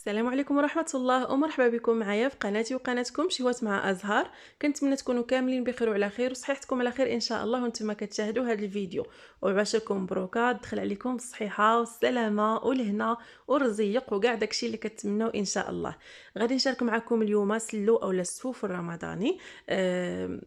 السلام عليكم ورحمة الله ومرحبا بكم معايا في قناتي وقناتكم شهوات مع أزهار. كنتمنى تكونوا كاملين بخير وعلى خير وصحيحتكم على خير إن شاء الله وانتم كتشاهدوا هذا الفيديو. وعباشركم مبروكات دخل عليكم الصحيحة والسلامة والهنا والرزيق وكاع داكشي اللي كتمنوا إن شاء الله. غادي نشارك معكم اليوم سلو أو السفوف الرمضاني.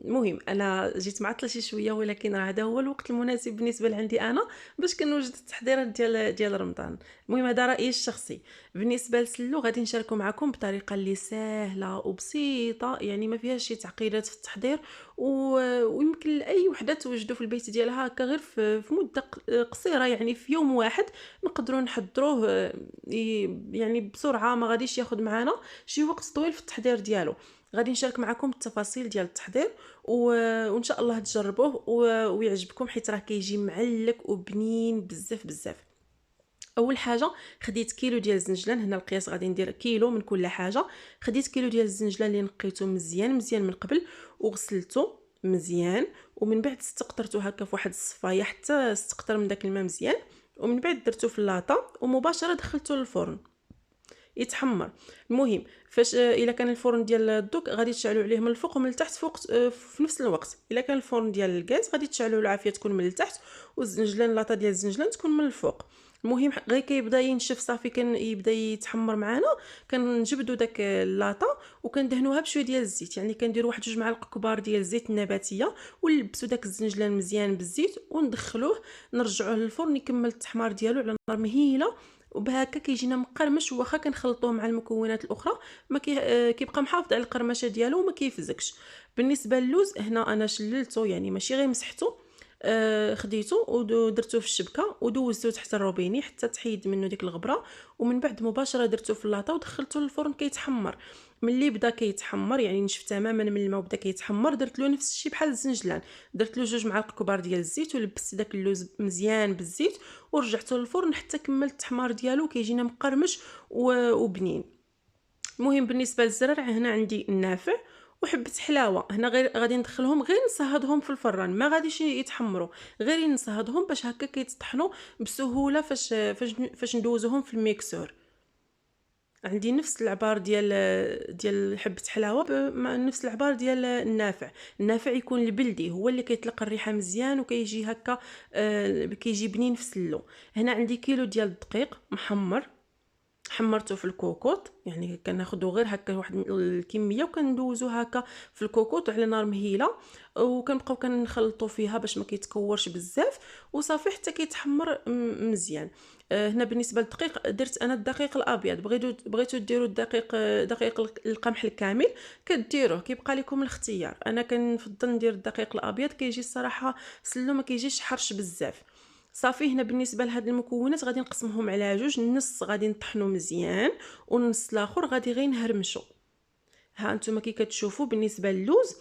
مهم أنا جيت معطلة شي شوية ولكن راه هذا هو الوقت المناسب بالنسبة لعندي أنا باش كنوجد التحضيرات ديال رمضان. المهم هذا رأيي الشخصي. بالنسبه للسلو غادي نشاركو معكم بطريقه اللي سهله وبسيطه، يعني ما فيهاش شي تعقيدات في التحضير ويمكن لاي وحده توجدوا في البيت ديالها هكا غير في مده قصيره، يعني في يوم واحد نقدروا نحضروه. يعني بسرعه ما غاديش ياخذ معنا شي وقت طويل في التحضير ديالو. غادي نشارك معكم التفاصيل ديال التحضير وان شاء الله تجربوه ويعجبكم حيت راه كيجي معلك وبنين بزاف بزاف. اول حاجه خديت كيلو ديال الزنجلان، هنا القياس غادي ندير كيلو من كل حاجه. خديت كيلو ديال الزنجلان اللي نقيته مزيان مزيان من قبل وغسلته مزيان، ومن بعد استقطرته هكا في واحد الصفايه حتى استقطر من داك الماء مزيان، ومن بعد درته في اللاطه ومباشره دخلته للفرن يتحمر. المهم فاش الا كان الفرن ديال الدوك غادي تشعلوا عليه من الفوق ومن التحت فوق في نفس الوقت. الا كان الفرن ديال الغاز غادي تشعلوا العافيه تكون من التحت والزنجلان لاطه ديال الزنجلان تكون من الفوق. المهم غير كيبدا ينشف صافي كان يبدا يتحمر معنا، كنجبدوا داك اللاطه وكندهنوها بشويه ديال الزيت، يعني كنديروا واحد 2 معالق كبار ديال الزيت النباتيه ونلبسوا داك الزنجلان مزيان بالزيت وندخلوه نرجعوه للفرن يكمل التحمار ديالو على نار مهيله، وبهكا كيجينا مقرمش. واخا كنخلطوه مع المكونات الاخرى ما كيبقى محافظ على القرمشه ديالو وما كيفزكش. بالنسبه للوز هنا انا شللته، يعني ماشي غير مسحته، خديته ودرته في الشبكه ودوزته تحت الروبيني حتى تحيد منه ديك الغبره، ومن بعد مباشره درته في اللاطه ودخلته للفرن كيتحمر. ملي بدا كيتحمر يعني نشف تماما من الماء وبدا كيتحمر، درت له نفس الشيء بحال الزنجلان، درت له 2 معالق كبار ديال الزيت ولبست داك اللوز مزيان بالزيت ورجعته للفرن حتى كمل التحمار ديالو كيجينا مقرمش وبنين. المهم بالنسبه للزرع هنا عندي النافع وحبه حلاوه، هنا غير غادي ندخلهم غير نصهدهم في الفران، ما غاديش يتحمروا، غير نصهدهم باش هكا كيتطحنوا بسهوله فاش ندوزوهم في الميكسور. عندي نفس العبار ديال حبه حلاوه مع نفس العبار ديال النافع. النافع يكون البلدي هو اللي كيطلق الريحه مزيان وكيجي هكا كيجي بنين في سلو. هنا عندي كيلو ديال الدقيق محمر، حمرته في الكوكوط، يعني كناخذوا غير هكا واحد الكميه وكندوزو هكا في الكوكوط على نار مهيله، وكنبقاو كنخلطوا فيها باش ما كيتكورش بزاف وصافي حتى كيتحمر مزيان. هنا بالنسبه للدقيق درت انا الدقيق الابيض، بغيتو ديروا دقيق القمح الكامل كديروه، كيبقى لكم الاختيار. انا كنفضل ندير الدقيق الابيض كيجي الصراحه سلو ما كيجيش حرش بزاف. صافي هنا بالنسبه لهاد المكونات غادي نقسمهم على جوج، النص غادي نطحنو مزيان والنص الاخر غادي غير نهرمشو. ها انتم كي كتشوفوا بالنسبه للوز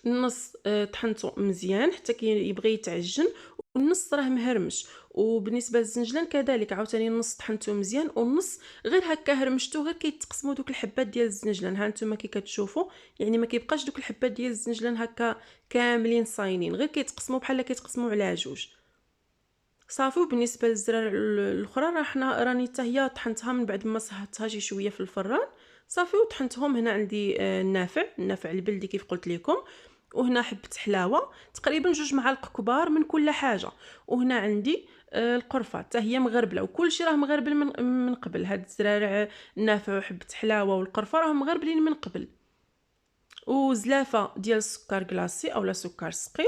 النص طحنته مزيان حتى كيبغي يتعجن والنص راه مهرمش، وبالنسبه للزنجلان كذلك عاوتاني النص طحنته مزيان والنص غير هكا هرمشتو، غير كيتقسموا دوك الحبات ديال الزنجلان. ها انتم كي كتشوفوا يعني ما كيبقاش دوك الحبات ديال الزنجلان هكا كاملين صاينين، غير كيتقسموا بحال كيتقسموا على جوج. صافي. وبالنسبه للزرع الاخرى راني حتى هي طحنتها من بعد ما صهدتها شي شويه في الفران صافي وطحنتهم. هنا عندي النافع البلدي كيف قلت لكم، وهنا حبه حلاوه تقريبا 2 معالق كبار من كل حاجه، وهنا عندي القرفه حتى هي مغربله، وكل شيء راه مغربل من قبل. هاد الزرارع النافع وحبه حلاوه والقرفه راهم مغربلين من قبل، وزلافه ديال السكر كلاصي اولا سكر ثقيل.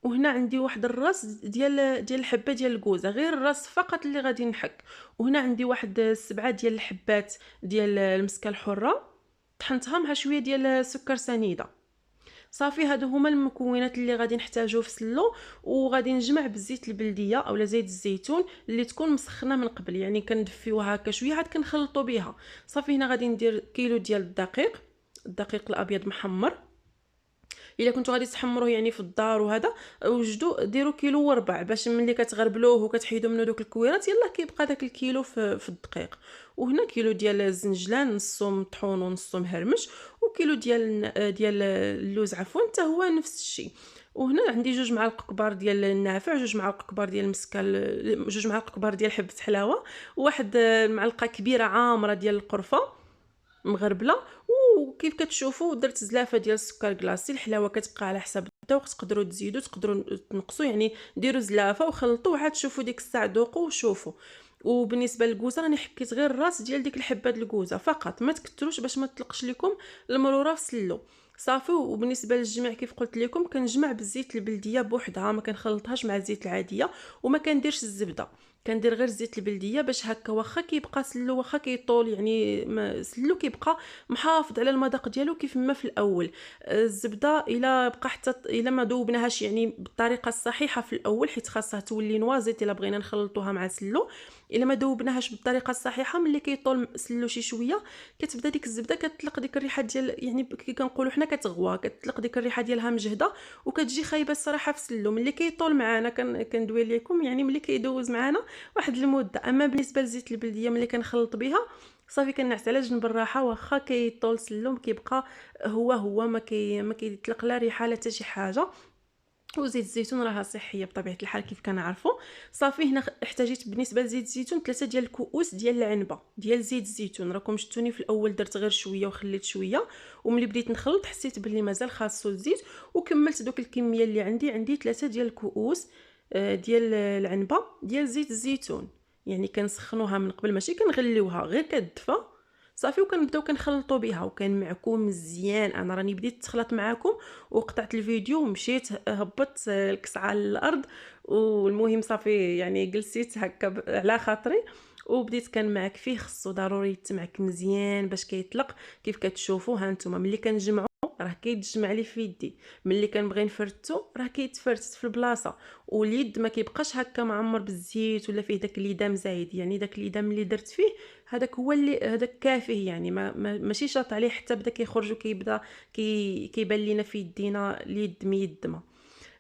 وهنا عندي واحد الراس ديال الحبه ديال الكوزه، غير الراس فقط اللي غادي نحك. وهنا عندي واحد 7 ديال الحبات ديال المسكه الحره طحنتها مع شويه ديال سكر سنيده. صافي هادو هما المكونات اللي غادي نحتاجو في سلو، وغادي نجمع بالزيت البلديه اولا زيت الزيتون اللي تكون مسخنه من قبل، يعني كندفيوها هكا شويه عاد كنخلطوا بها. صافي هنا غادي ندير كيلو ديال الدقيق الابيض محمر. الا كنتو غادي تحمروه يعني في الدار وهذا وجدوا ديروا كيلو وربع باش ملي كتغربلوه وكتحيدوا منه دوك الكويرات يلا كيبقى داك الكيلو في الدقيق. وهنا كيلو ديال الزنجلان نصو مطحون ونصو مهرمش، وكيلو ديال اللوز عفوا حتى هو نفس الشيء. وهنا عندي 2 معالق كبار ديال النافع، 2 معالق كبار ديال المسكال، 2 معالق كبار ديال حبة حلاوة، وواحد معلقة كبيرة عامرة ديال القرفة مغربله. وكيف كتشوفوا درت زلافه ديال السكر كلاصي. الحلاوه كتبقى على حساب الذوق، تقدروا تزيدوا تقدروا تنقصوا، يعني ديروا زلافه وخلطوا وعاد شوفوا ديك الساعه ذوقوا وشوفوا. وبالنسبه للكوزه راني حكيت غير الراس ديال ديك الحبه د الكوزه فقط، ما تكثروش باش ما تطلقش لكم المروره في السلو صافي. وبالنسبه للجمع كيف قلت لكم كنجمع بالزيت البلديه بوحدها، ما كنخلطهاش مع الزيت العاديه، وما كنديرش الزبده، كندير غير زيت البلديه باش هكا واخا كيبقى سلو واخا كيطول، يعني سلو كيبقى محافظ على المذاق ديالو كيف ما في الاول. الزبده الا بقى حتى الا ما ذوبناهاش يعني بالطريقه الصحيحه في الاول، حيت خاصها تولي نوازيت الا بغينا نخلطوها مع سلو، الا ما ذوبناهاش بالطريقه الصحيحه ملي كيطول سلو شي شويه كتبدا ديك الزبده كتطلق ديك الريحه ديال، يعني كي كنقولوا حنا كتغوى، كتطلق ديك الريحه ديالها مجهده وكتجي خايبه الصراحه في سلو. ملي كيطول معانا كندوي لكم يعني ملي كيدوز معانا واحد المده. اما بالنسبه لزيت البلديه ملي كنخلط بها صافي كنعس على جنب الراحه، واخا كيطول سلو كيبقى هو ما كيطلق لا ريحه لا حتى شي حاجه. وزيت الزيتون راها صحيه بطبيعه الحال كيف كنعرفوا. صافي هنا احتاجيت بالنسبه لزيت الزيتون 3 ديال الكؤوس ديال العنبه ديال زيت الزيتون. راكم شفتوني في الاول درت غير شويه وخليت شويه، وملي بديت نخلط حسيت باللي مازال خاصو الزيت وكملت دوك الكميه اللي عندي 3 ديال الكؤوس ديال العنبه ديال زيت الزيتون. يعني كنسخنوها من قبل ماشي كنغليوها، غير كتدفى صافي وكنبداو كنخلطوا بها وكنمعكم مزيان. انا راني بديت تخلط معاكم وقطعت الفيديو ومشيت هبطت الكس على الارض، والمهم صافي يعني جلسيت هكا على خاطري وبديت كنمعك فيه. خصو ضروري يتمعك مزيان باش كيطلق. كيف كتشوفوا ها نتوما ملي كنجمعوا راه كيتجمع لي في يدي، ملي كنبغي نفرتو راه كيتفرت في البلاصه، واليد ما كيبقاش هكا معمر بالزيت ولا فيه داك الليدام زايد. يعني داك الليدام اللي درت فيه هذاك هو اللي هذاك كافيه، يعني ماشي شاط عليه حتى بدا كيخرج وكيبدا كيبان لينا في يدينا اليد ميدمه.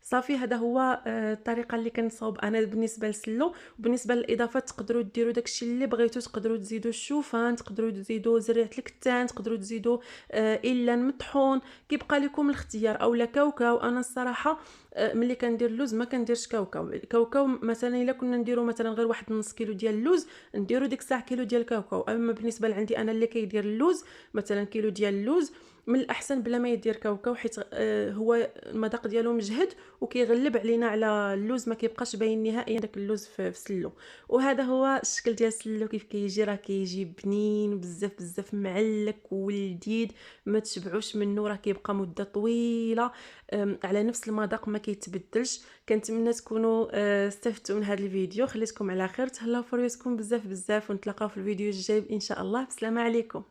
صافي هذا هو الطريقه اللي كنصاوب انا بالنسبه للسلو. وبالنسبه للاضافات تقدروا ديروا داكشي اللي بغيتو، تقدروا تزيدوا الشوفان، تقدروا تزيدوا زريعه الكتان، تقدروا تزيدوا الا مطحون، كيبقى لكم الاختيار، اولا كاوكاو. انا الصراحه ملي كندير اللوز ما كنديرش كاوكاو مثلا الا كنا نديروا مثلا غير واحد نص كيلو ديال اللوز نديروا ديك الساعه كيلو ديال الكاوكاو. اما بالنسبه لعندي انا اللي كيدير اللوز مثلا كيلو ديال اللوز من الاحسن بلا ما يدير كاوكاو، حيت هو المذاق ديالو مجهد وكيغلب علينا على اللوز، ما كيبقاش باين نهائيا داك اللوز في سلو. وهذا هو الشكل ديال السلو كيف كيجي، راه كيجي بنين بزاف بزاف معلك ولذيذ ما تشبعوش منه، راه كيبقى مده طويله على نفس المذاق ما كيتبدلش. كنتمنى تكونوا استفدتوا من هذا الفيديو. خليتكم على خير، تهلاو في ريوسكم بزاف بزاف، ونتلاقاو في الفيديو الجاي ان شاء الله. بسلامه عليكم.